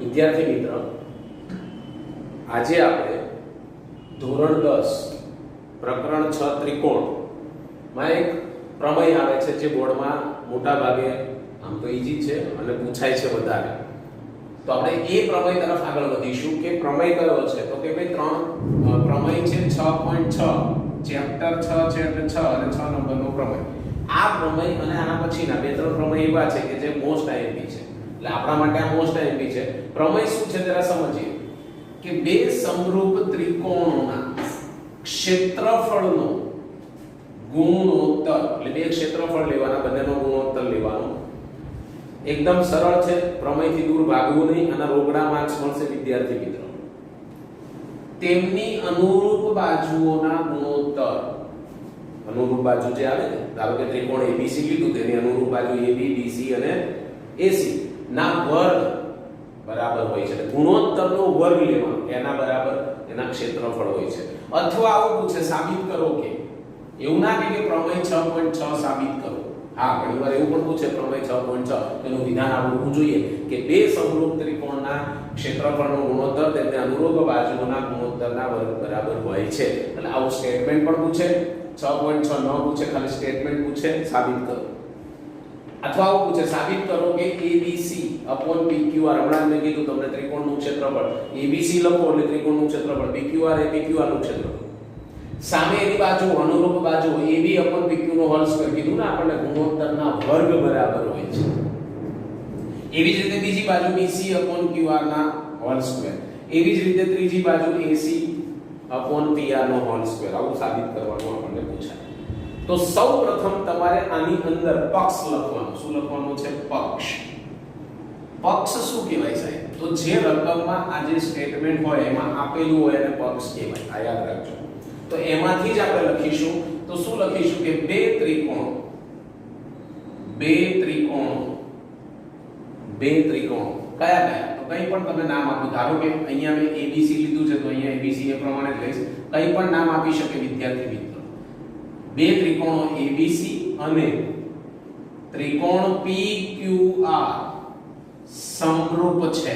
વિદ્યાર્થી મિત્ર, આજે આપણે ધોરણ 10 પ્રકરણ 6 ત્રિકોણ માં એક પ્રમેય આવે છે જે બોર્ડમાં મોટા ભાગે આમ તો ઈઝી છે અને પૂછાય છે વધારે. તો આપણે એ પ્રમેય તરફ આગળ વધીશું કે પ્રમેય કયો છે. તો કે ભાઈ ત્રણ પ્રમેય છે 6.6 ચેપ્ટર 6 છે એટલે 6 અને 6 નંબરનો પ્રમેય. આ પ્રમેય અને આના પછીના બે ત્રણ પ્રમેય એવા છે કે જે મોસ્ટ આઈએમપી છે. એટલે આપણા માટે આ મોસ્ટ આઈએમપી છે. પ્રમેય શું છે જરા સમજીએ કે બે સમરૂપ ત્રિકોણોના ક્ષેત્રફળનો ગુણોત્તર, એટલે બે ક્ષેત્રફળ લેવાના, બંનેનો ગુણોત્તર લેવાનો. એકદમ સરળ છે, પ્રમેયથી દૂર ભાગવું નહીં અને રોકડા માર્ક્સ મળશે વિદ્યાર્થી મિત્રો. તેમની અનુરૂપ બાજુઓના ગુણોત્તર, અનુરૂપ બાજુ જે આવે ને, ધારો કે ત્રિકોણ ABC લીધું, તેની અનુરૂપ બાજુ AB, BC અને AC ના વર્ગ બરાબર હોય છે. ગુણોત્તરનો વર્ગ લેવાનો, એના બરાબર એના ક્ષેત્રફળ હોય છે. અથવા આવું પૂછે સાબિત કરો કે, એવું ના કે પ્રમેય 6.6 સાબિત કરો. હા, ઘણીવાર એવું પણ પૂછે પ્રમેય 6.6 એનું વિધાન આવડવું જોઈએ કે બે સમરૂપ ત્રિકોણના ક્ષેત્રફળનો ગુણોત્તર તેમને અનુરૂપ બાજુઓના ગુણોત્તરના વર્ગ બરાબર હોય છે. એટલે આવું સ્ટેટમેન્ટ પણ પૂછે. 6.6 ન પૂછે, ખાલી સ્ટેટમેન્ટ પૂછે સાબિત કરો. અથવા આવું પૂછે સાબિત કરો કે ABC PQR, હમણાં મેં કીધું તમને ત્રિકોણનું ક્ષેત્રફળ ABC લખો એટલે ત્રિકોણનું ક્ષેત્રફળ, PQR એ PQR નું ક્ષેત્રફળ. સામે એની બાજુ અનુરૂપ બાજુ AB PQ નો હોલ સ્ક્વેર કીધું ને આપણને, ગુણોત્તરના વર્ગ બરાબર હોય છે. એવી જ રીતે બીજી બાજુ BC QR ના હોલ સ્ક્વેર, એવી જ રીતે ત્રીજી બાજુ AC PR નો હોલ સ્ક્વેર. આવું સાબિત કરવાનું આપણને પૂછાય. તો સૌપ્રથમ તમારે આની અંદર પક્ષ લખવાનું. શું લખવાનું છે? પક્ષ. પક્ષ શું કહેવાય સાહેબ? તો જે રકમમાં આ જે સ્ટેટમેન્ટ હોય એમાં આપેલું હોય એને પક્ષ કહેવાય. આ યાદ રાખજો. તો એમાંથી જ આપણે લખીશું. તો શું લખીશું કે બે ત્રિકોણો કયા કયા? તો કંઈ પણ તમે નામ આપો. ધારો કે અહીંયા મેં ABC લીધું છે તો અહીંયા ABC એ પ્રમાણે જ લઈશ. કંઈ પણ નામ આપી શકે વિદ્યાર્થી મિત્રો. બે ત્રિકોણો ABC અને ત્રિકોણ PQR સમરૂપ છે.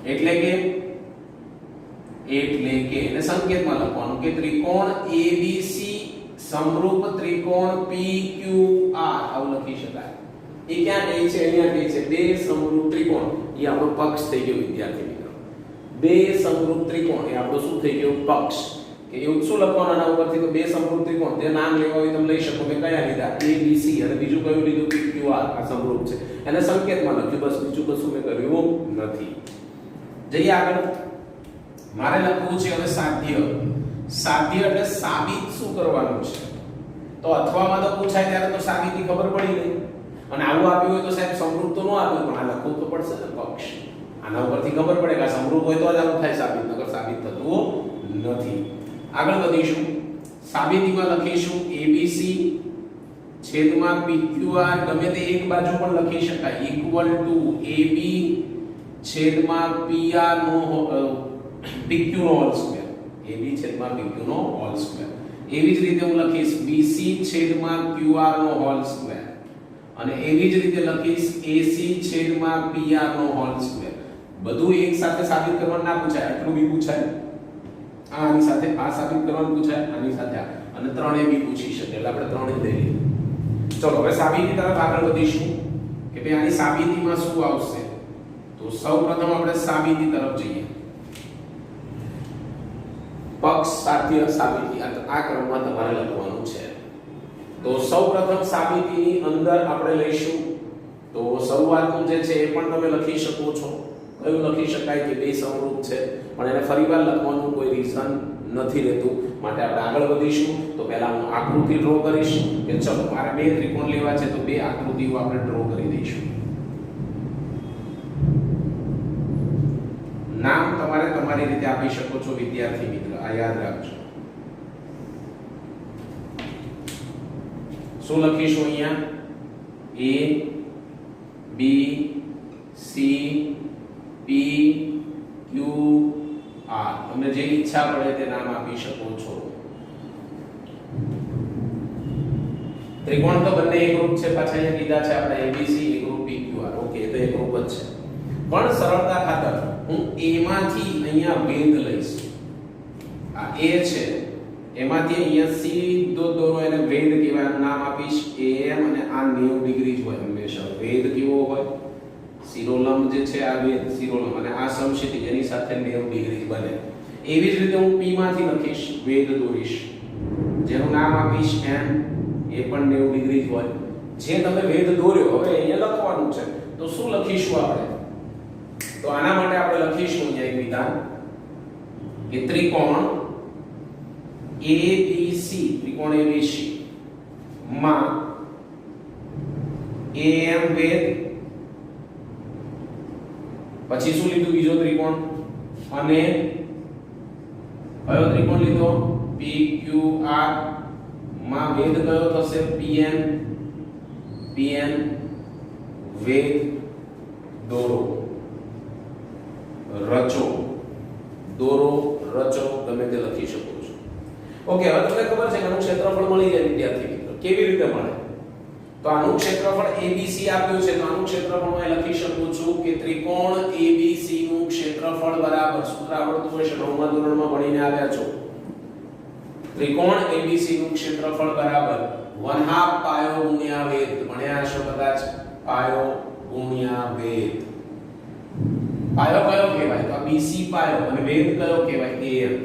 એટલે કે એને સંકેતમાં લખવાનું કે ત્રિકોણ ABC સમરૂપ ત્રિકોણ PQR. આવું લખી શકાય. એ ક્યાં કહે છે? અહીંયા કહે છે બે સમરૂપ ત્રિકોણ. એ આપણો પક્ષ થઈ ગયો વિદ્યાર્થી મિત્રો. બે સમરૂપ ત્રિકોણ એ આપણો શું થઈ ગયો? પક્ષ. કે એવું શું લખવાનું આના ઉપરથી? તો બે સમરૂપ ત્રિકોણ, જે નામ લેવા હોય તમે લઈ શકો. મેં કયા લીધા? ABC અને બીજું કયું લીધું? PQR. આ સમરૂપ છે. એને સંકેતમાં લખ્યું, બસ બીજું કશું મેં કર્યું નથી. જઈએ આગળ. મારે લખવું છે હવે સાધ્ય. સાધ્ય એટલે સાબિત શું કરવાનું છે. તો અથવામાં તો પૂછાય ત્યારે તો સાબિતી ખબર પડી ગઈ. અને આવું આપ્યું હોય તો સાહેબ સમરૂપ તો ન આપ્યું, પણ આ લખવું તો પડશે ને પક્ષ. આના ઉપરથી ખબર પડે કે આ સમરૂપ હોય તો જ આવું થાય સાબિત, નકર સાબિત થતું નથી. આગળ વધીશું. સાબિતીમાં લખીશું ABC છેદમાં PQR, ગમે તે એક બાજુ પણ લખી શકાય, ઇક્વલ ટુ AB છેદમાં PR નો PQ નો હોલ સ્ક્વેર. AB છેદમાં PQ નો હોલ સ્ક્વેર. એવી જ રીતે હું લખીશ BC છેદમાં QR નો હોલ સ્ક્વેર. અને એવી જ રીતે લખીશ AC છેદમાં PR નો હોલ સ્ક્વેર. બધું એક સાથે સાબિત કરવાનું ના પૂછાય, એટલું બી પૂછાય. આની સાથે આ સાબિત કરવાનું પૂછાય, આની સાથે આ, અને ત્રણે બી પૂછી શકે. એટલે આપણે ત્રણે જ લઈ લઈએ. ચલો હવે સાબિતી તરફ આગળ વધીશું કે ભાઈ આની સાબિતીમાં શું આવશે. તો સૌપ્રથમ આપણે સાબિતી તરફ જઈએ. પક્ષ, સાધ્ય, સાબિતી, આ ક્રમમાં તમારે લખવાનું છે. તો સૌપ્રથમ સાબિતીની અંદર આપણે લઈશું. તો શરૂઆતનું જે છે એ પણ તમે લખી શકો છો. કયું લખી શકાય કે બે સમરૂપ છે, પણ એને ફરીવાર લખવાનું કોઈ રીઝન નથી રહેતું. માટે આપણે આગળ વધીશું. તો પહેલા હું આકૃતિ ડ્રો કરીશ કે ચલો મારે બે ત્રિકોણ લેવા છે, તો બે આકૃતિઓ આપણે ડ્રો કરી દઈશું. નામ તમારે તમારી રીતે આપી શકો છો વિદ્યાર્થી મિત્ર, આ યાદ રાખજો. શું લખીશું અહીંયા? A B C P Q R. તમને જે ઈચ્છા પડે તે નામ આપી શકો છો. ત્રિકોણ તો બંને એકરૂપ છે. પાછા અહીંયા કીધા છે આપણે ABC એકરૂપ PQR. ઓકે, તો એકરૂપ જ છે. પણ સરળતા ખાતર હું a માંથી અહીંયા વેધ લઈશ. આ a છે એમાંથી અહીંયા સીધો દોરો એને વેધ કહેવાય, નામ આપીશ am અને આ 90 ડિગ્રી જ હોય હંમેશા. વેધ કેવો હોય? શિરોલંબ જે છે આ વેધ શિરોલંબ અને આ સમક્ષિતિજ એની સાથે 90 ડિગ્રી બને. એવી જ રીતે હું p માંથી લખીશ વેધ દોરીશ જેનું નામ આપીશ m, એ પણ 90 ડિગ્રી જ હોય. જે તમે વેધ દોર્યો હવે અહીંયા લખવાનું છે તો શું લખીશું આપણે? તો આના માટે આપણે લખીશું અહીંયા એક વિધાન કે ત્રિકોણ ABC, ત્રિકોણ ABC માં AM વેધ, પછી શું લીધું બીજો ત્રિકોણ, અને કયો ત્રિકોણ લીધો? PQR માં વેધ કયો થશે? PN, PN વેધ દોરો, રચો, દોરો, રચો, તમે તે લખી શકો છો. ઓકે, હવે તમને ખબર છે કે આનું ક્ષેત્રફળ મળી જાય વિદ્યાર્થી મિત્રો. કેવી રીતે મળે? તો આનું ક્ષેત્રફળ ABC આપ્યું છે તો આનું ક્ષેત્રફળ હું લખી શકું છું કે ત્રિકોણ ABC નું ક્ષેત્રફળ બરાબર, સૂત્ર આવડતું હશે, 9મા ધોરણમાં ભણીને આવ્યા છો. ત્રિકોણ ABC નું ક્ષેત્રફળ બરાબર 1/2 પાયો ગુણ્યા વેધ. ભણ્યા હશો કદાચ, પાયો ગુણ્યા વેધ. પાયો કયો કહેવાય? તો આ BC પાયો, અને વેધ કયો કહેવાય? AM.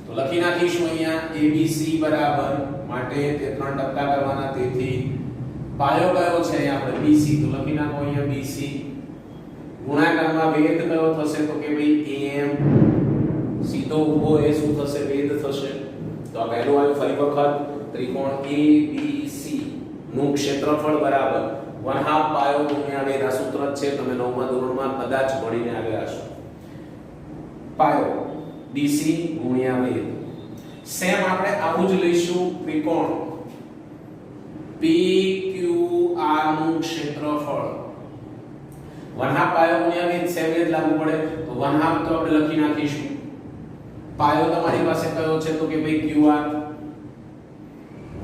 તો લખી નાખીશું અહીંયા ABC બરાબર, માટે તે 3 ટપકા કરવાના, તેથી પાયો કયો છે અહીંયા આપણે BC, તો લખી નાખો અહીંયા BC ગુણાકારમાં વેધ કયો થશે? તો કે ભાઈ AM, સીધો ઊભો એ શું થશે? વેધ થશે. તો આ પહેલું આવ્યું. ફરી વખત ત્રિકોણ ABC નું ક્ષેત્રફળ બરાબર 1/2 પાયો ગુણ્યા વેધ. આ સૂત્ર જ છે, તમે 9મા ધોરણમાં કદાચ ભણીને આવ્યા હશો. પાયો BC ગુણ્યા વેધ. સેમ આપણે આવું જ લઈશું ત્રિકોણ PQR નું ક્ષેત્રફળ 1/2 પાયો ગુણ્યા વેધ. સેમ જ લાગુ પડે તો 1/2 તો આપણે લખી નાખીશું. પાયો તમારી પાસે કયો છે? તો કે ભાઈ QR.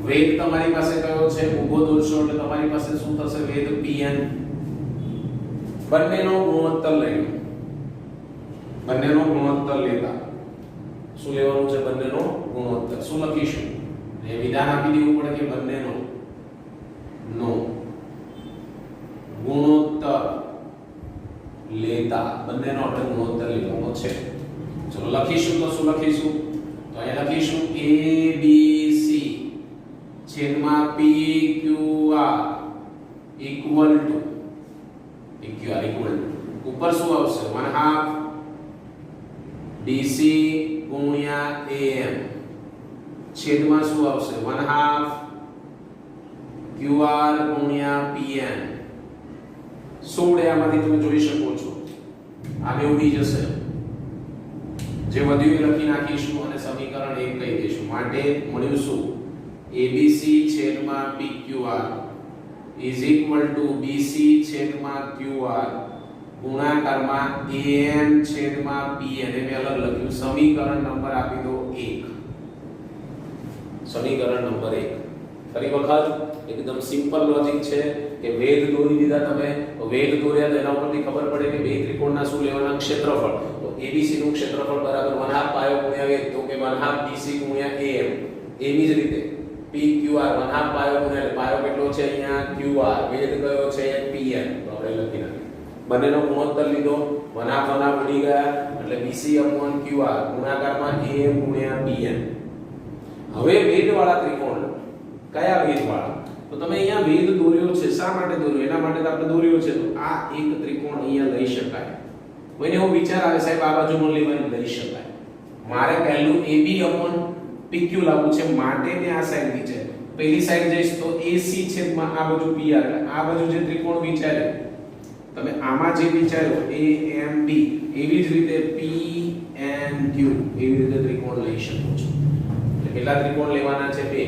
વેધ તમારી પાસે કયો છે? ઊભો દોરશો એટલે તમારી પાસે શું થશે? વેધ PN. બંનેનો ગુણોત્તર લઈ લો. બંનેનો ગુણોત્તર લેતા શું લેવાનું છે? બંનેનો ગુણોત્તર. શું લખીશું? એ વિધાન આપી દેવું પડે કે બંનેનો ગુણોત્તર લેતા, બંનેનો આપણે ગુણોત્તર લેવાનો છે. ચલો લખીશું તો શું લખીશું? તો અહીંયા લખીશું ABC છેદમાં PQR ઇક્વલ ટુ ઉપર શું આવશે? 1/2 BC ગુણ્યા AM છેદમાં શું આવશે? 1/2 QR ગુણ્યા PN. 16 આમાંથી તમે જોઈ શકો છો આને ઉડી જશે. જે વધ્યું એ લખી નાખીશું અને સમીકરણ 1 કહી દઈશું. માટે મળ્યું શું? ABC છેદમાં PQR is equal to BC છેદમાં QR ગુણાકારમાં AM છેદમાં PN. એ મેં અલગ લખ્યું. સમીકરણ નંબર આપી દો 1. સમીકરણ નંબર 1. ફરી વખત એકદમ સિમ્પલ લોજિક છે કે વેધ દોરી દીધા તમે, તો વેધ દોર્યા તો એના ઉપરથી ખબર પડે કે બે ત્રિકોણના શું લેવાના? ક્ષેત્રફળ. તો ABC નું ક્ષેત્રફળ બરાબર 1/2 પાયો ગુણ્યા વેધ, તો કે 1/2 BC ગુણ્યા AM. એવી જ રીતે PQR 1/2 પાયો ગુણ્યા, પાયો કેટલો છે અહીંયા? QR. વેધ કયો છે? PN. તો આપણે લખી નાખીએ. બંનેનો ગુણોત્તર લીધો, 1/2 ઉડી ગયા એટલે BC/QR ગુણાકારમાં AM ગુણ્યા PN. હવે વેધવાળા ત્રિકોણ કયા વેધવાળા? તો તમે અહીંયા વેધ દોર્યો છે. શા માટે દોર્યો? એના માટે આપણે દોર્યો છે. તો આ એક ત્રિકોણ અહીંયા લઈ શકાય. કોઈને એવો વિચાર આવે સાહેબ આ બાજુ પણ લેવાની? લઈ શકાય. મારે પહેલું AB/PQ લાવવું છે, માટે મેં આ સાઈડ વિચાર. પહેલી સાઈડ જઈશ તો AC છેદમાં આ બાજુ PR. આ બાજુ જે ત્રિકોણ વિચાર્યો તમે આમાં જે વિચાર્યો AMB, એવી જ રીતે PNQ, એવી રીતે ત્રિકોણ લઈ શકો છો. એટલે કેટલા ત્રિકોણ લેવાના છે? બે.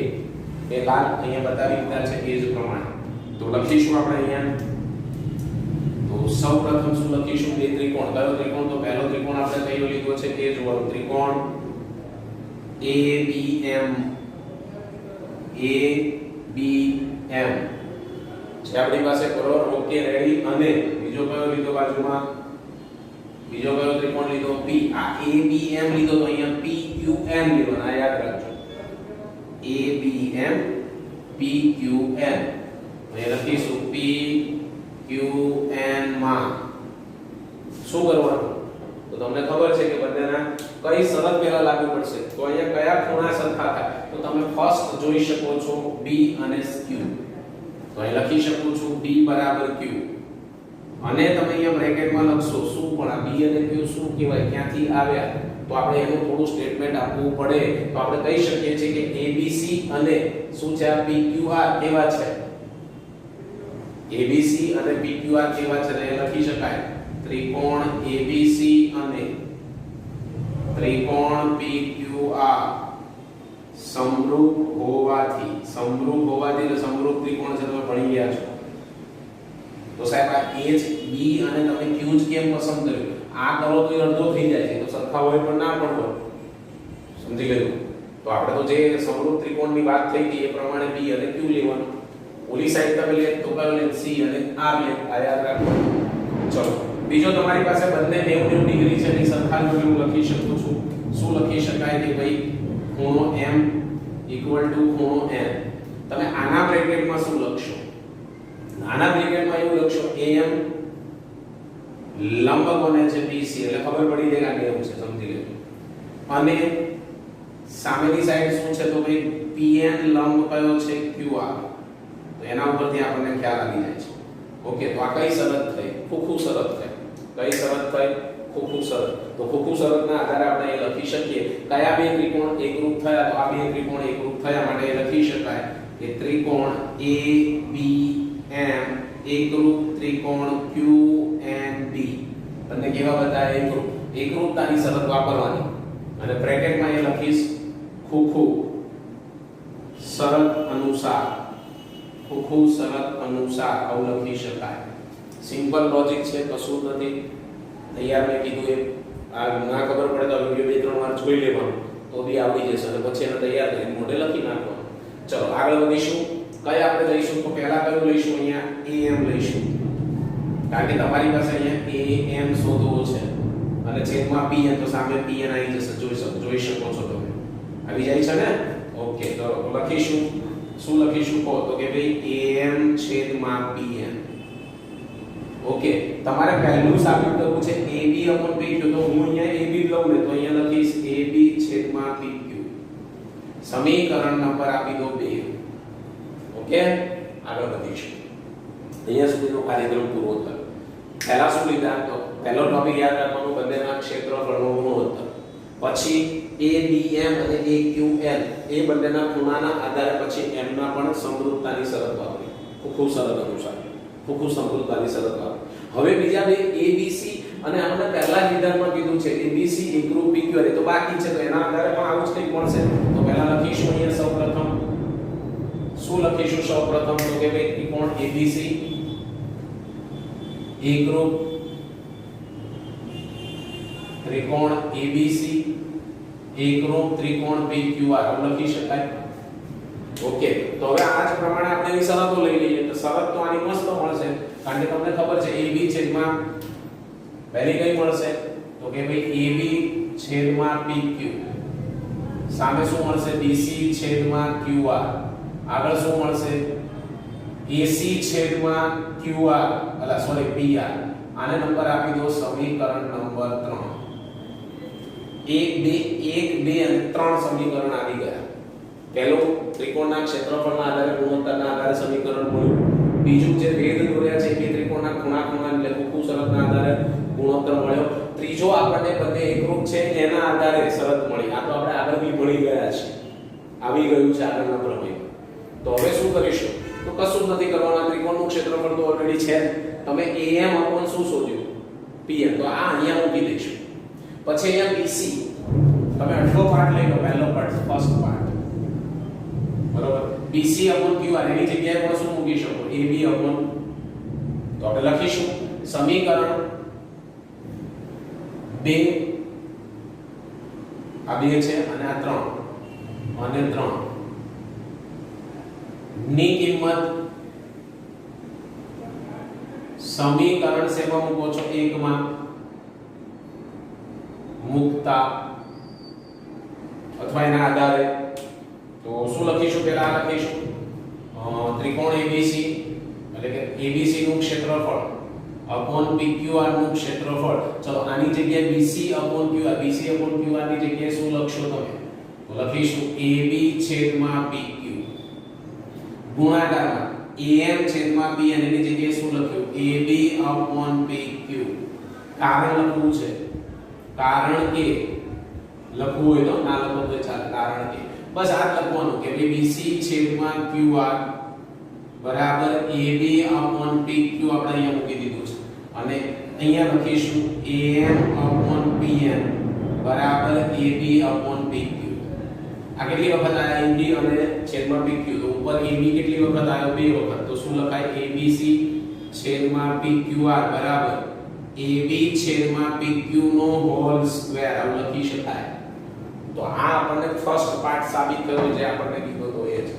એ લાલ અહીંયા બતાવી દીધા છે એ જ પ્રમાણે. તો લખીશું આપણે અહીંયા. તો સૌપ્રથમ શું લખીશું? બે ત્રિકોણ. કયો ત્રિકોણ? તો પહેલો ત્રિકોણ આપણે કયો લીધો છે? એ જ વાળો ત્રિકોણ ABM. છે આપણી પાસે. બરોબર, ઓકે, રેડી. અને બીજો કયો લીધો બાજુમાં? બીજો કયો ત્રિકોણ લીધો P આ ABM લીધો તો અહીંયા PQN લીધો આ યાદ રાખજો ABM PQN અહીં લખીશું PQN માં શું કરવાનું તો તમને ખબર છે કે બંનેના કઈ શરત પહેલા લાગુ પડશે તો અહીંયા કયા ખૂણા સરખા થાય તો તમે ફર્સ્ટ જોઈ શકો છો B અને Q તો અહીં લખી શકું છું B બરાબર Q અને તમે અહીંયા બ્રેકેટમાં લખશો શું પણ આ B અને Q શું કહેવાય ક્યાંથી આવ્યા તો આપણે એનું થોડું સ્ટેટમેન્ટ આપવું પડે તો આપણે કહી શકીએ છીએ કે ABC અને શું છે આ PQR કેવા છે ABC અને PQR કેવા છે એ લખી શકાય ત્રિકોણ ABC અને ત્રિકોણ PQR સમરૂપ હોવાથી એટલે સમરૂપ ત્રિકોણ છે તમે ભણી ગયા છો તો સાહેબ આ A B અને તમે Q જ કેમ પસંદ કર્યું આ કરો તો એ અડધો થઈ જાય છે તો સરખા હોય પણ ના પણ હોય સમજી ગયું તો આપણે તો જે સમરૂપ ત્રિકોણની વાત થઈ હતી એ પ્રમાણે B અને Q લેવાનું ઓલી સાઈડ તમે લે તો કયો લે C અને R લે આ યાદ રાખો ચલો બીજો તમારી પાસે બંને 90 ડિગ્રી છે ની સરખામણી હું લખી શકું છું શું લખી શકાય કે ભાઈ ખૂણો M ખૂણો N તમે આના બ્રેકેટમાં શું લખશો આના બ્રેકેટમાં એવું લખશો AM લંબ કોને છે BC એટલે ખબર પડી જાય કે આ નિયમ છે સમજી લેજો અને સામેની સાઈડ શું છે તો ભાઈ PN લંબ કયો છે QR તો એના ઉપરથી આપણને ખ્યાલ આવી જાય છે ઓકે તો આ કઈ શરત થઈ ખોખું શરત થઈ કઈ શરત થઈ ખોખું શરત તો ખોખું શરતના આધારે આપણે એ લખી શકીએ કયા બે ત્રિકોણ એકરૂપ થયા તો આ બે ત્રિકોણ એકરૂપ થયા માટે એ લખી શકાય કે ત્રિકોણ ABM એકરૂપ ત્રિકોણ QNB અને કેવા બધા એકરૂપતાની શરત વાપરવાની અને બ્રેકેટમાં એ લખીશ ખોખું શરત અનુસાર આવું લખી શકાય સિમ્પલ લોજિક છે કશું નથી તૈયાર મેં કીધું એ આ ના ખબર પડે તો વિડિયો બે ત્રણ વાર જોઈ લેવાનું તો બી આવડી જશે અને પછી એને તૈયાર કરી મોઢે લખી નાખવાનું ચલો આગળ વધીશું કયા આપણે લઈશું તો પહેલા કયું લઈશું અહીંયા AM લઈશું કારણ કે તમારી પાસે અહીંયા AM શોધવો છે અને છેદમાં PN તો સામે PN આવી જશે જોઈ શકો છો તમે આવી જાય છે ને ઓકે તો લખીશું શું લખીશું કહો તો કે ભાઈ AM છેદમાં PN ઓકે તમારે પહેલું સાબિત કરવું છે AB PQ તો હું અહીંયા AB લઉં ને તો અહીંયા લખીશ AB છેદમાં PQ સમીકરણ નંબર આપી દો 2 ઓકે આગળ વધીશું અહીંયા સુધીનો કાર્યક્રમ પૂરો થયો પહેલા શું લીધા તો પહેલો ટોપિક યાદ રાખવાનો બંનેના ક્ષેત્રફળનો ગુણોત્તર પછી ABM અને AQN એ બંનેના ખૂણાના આધારે પછી M ના પણ સમરૂપતાની શરત વાપરી ખોખું શરત અનુસાર ખોખું સમરૂપતાની શરત વાપરી હવે બીજા બે ABC અને આપણે પહેલા જ વિધાનમાં કીધું છે ABC એકરૂપ PQ અને તો બાકી છે તો એના આધારે પણ આવું જ કંઈક મળશે તો પહેલા લખીશું અહીંયા સૌપ્રથમ શું લખીશું સૌપ્રથમ તો કે ભાઈ ત્રિકોણ ABC એકરૂપ ત્રિકોણ ABC એકરૂપ ત્રિકોણ PQR લખી શકાય ઓકે તો હવે આ જ પ્રમાણે આપણે એની શરતો લઈ લઈએ તો શરત તો આની મસ્ત મળશે કારણ કે તમને ખબર છે AB છેદમાં પહેલી કઈ મળશે તો કે ભાઈ AB છેદમાં PQ સામે શું મળશે BC છેદમાં QR આગળ શું મળશે AC છેદમાં QR PR આને નંબર આપી દો સમીકરણ નંબર 3 1 2 અને 3 સમીકરણ આવી ગયા પહેલું ત્રિકોણના ક્ષેત્રફળના આધારે ગુણોત્તરના આધારે સમીકરણ મળ્યું બીજું જે ભેદ દોર્યા છે બે ત્રિકોણના ખૂણા એટલે ખોખું શરતના આધારે ગુણોત્તર મળ્યો ત્રીજો આપણને બંને એકરૂપ છે એના આધારે શરત મળી આ તો આપણે આગળ બી ભણી ગયા છે આવી ગયું છે આગળના પ્રમેયમાં તો હવે શું કરીશું તો કશું જ નથી કરવાના ત્રિકોણનું ક્ષેત્રફળ તો ઓલરેડી છે તમે AM અપોન શું શોધ્યું PN તો આ અહીંયા મૂકી દઈશું પછી અહીંયા BC તમે આટલો પાર્ટ લઈ લો પહેલો પાર્ટ ફર્સ્ટ પાર્ટ બરોબર BC અપોન QR એની જગ્યાએ પણ શું મૂકી શકો AB અપોન તો આપણે લખીશું સમીકરણ 2 આ 2 છે અને આ 3 અને 3 ની કિંમત સમીકરણ સેમાં મૂકો છો 1 માં મૂકતા અથવા એના આધારે તો શું લખીશું? પહેલા આ લખીશું ત્રિકોણ એબીસી એટલે કે એબીસી નું ક્ષેત્રફળ અપોન પીક્યુઆર નું ક્ષેત્રફળ. ચલો આની જગ્યાએ BC upon QR, BC upon QR ની જગ્યાએ શું લખશો તમે? તો લખીશું AB છેદમાં PQ ગુણાકારમાં AM છેદમાં BN એની જગ્યાએ શું લખ્યું? AB upon PQ. કારણ લખવું છે, કારણ કે લખવું હોય તો ના લખો તો ચાલે, કારણ કે બસ આ લખવાનું કે BC છેદમાં QR બરાબર AB અપોન PQ આપણે અહીંયા મૂકી દીધું છે અને અહીંયા લખીશું AM અપોન PN બરાબર AB અપોન PQ. આ કેટલી વખત આયા? AB અને છેદમાં PQ. તો ઉપર AB કેટલી વખત આવ્યો? બે વખત. તો શું લખાય? ABC છેદમાં PQR બરાબર AB છેદમાં PQ નો હોલ સ્ક્વેર આવું લખી શકાય. તો આ આપણને ફર્સ્ટ પાર્ટ સાબિત કર્યો જે આપણને કીધો તો એ છે.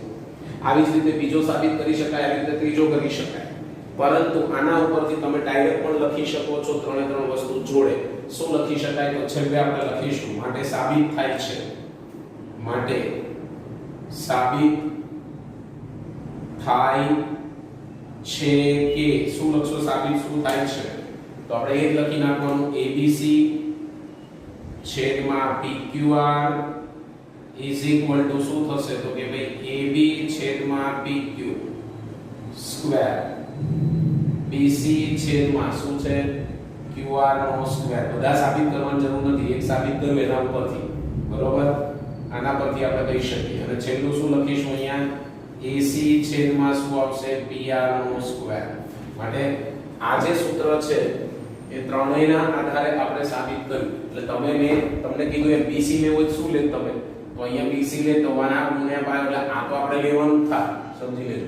આવી જ રીતે બીજો સાબિત કરી શકાય, આવી રીતે ત્રીજો કરી શકાય. પરંતુ આના ઉપરથી તમે ડાયરેક્ટ પણ લખી શકો છો ત્રણે ત્રણ વસ્તુ જોડે. શું લખી શકાય? તો છેલ્લે આપણે લખીશું માટે સાબિત થાય છે, માટે સાબિત થાય છે કે શું લખશો? સાબિત શું થાય છે? તો આપણે એ જ લખી નાખવાનું ABC છેદમાં PQR ઇઝ ઇક્વલ ટુ શું થશે? તો કે ભાઈ AB છેદમાં PQ સ્ક્વેર BC છેદમાં શું છે? QR નો સ્ક્વેર. બધા સાબિત કરવાની જરૂર નથી, એક સાબિત કર્યું એના ઉપરથી, બરોબર? આના પરથી આપણે કહી શકીએ. અને છેલ્લું શું લખીશું અહીંયા? AC છેદમાં શું આવશે? PR નો સ્ક્વેર. માટે આ જે સૂત્ર છે એ ત્રણેયના આધારે આપણે સાબિત કર્યું. એટલે તમને કીધું એમ BC લેવો હોય શું લે તમે? તો અહીંયા BC લે તો 1 ગુણ્યા પાય એટલે આ તો આપણે લેવાનું થાય, સમજી લેજો.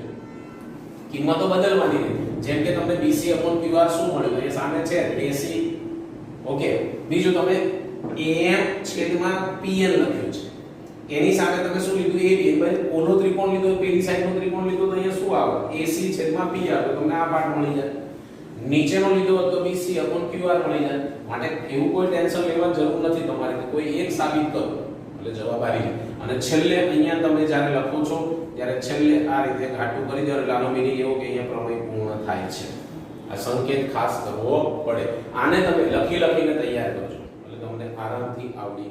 કિંમતો બદલવાની નથી. જેમ કે તમને BC QR શું મળ્યું? એ સામે છે AC. ઓકે. બીજું તમે AM છેદમાં PN લખ્યું છે. એની સામે તમે શું લીધું? AB. એટલે ઓલો ત્રિકોણ લીધો, પેલી સાઈડનો ત્રિકોણ લીધો તો અહીંયા શું આવે? AC છેદમાં PR. તો તમને આ પાર્ટ મળી જાય. નીચેનો લીધો તો BC QR મળી જાય. માટે એવું કોઈ ટેન્શન લેવાની જરૂર નથી તમારે કે કોઈ એક સાબિત કરો એટલે જવાબ આવી જાય. અને છેલ્લે અહીંયા તમે જ્યારે લખો છો ત્યારે છેલ્લે આ રીતે ઘાટું કરી દો એટલે આનો મીનિંગ એવો કે અહીંયા પ્રમેય પૂર્ણ થાય છે. આ સંકેત ખાસ કરવો પડે. આને તમે લખીને તૈયાર કરજો એટલે તમને આરામથી આવડી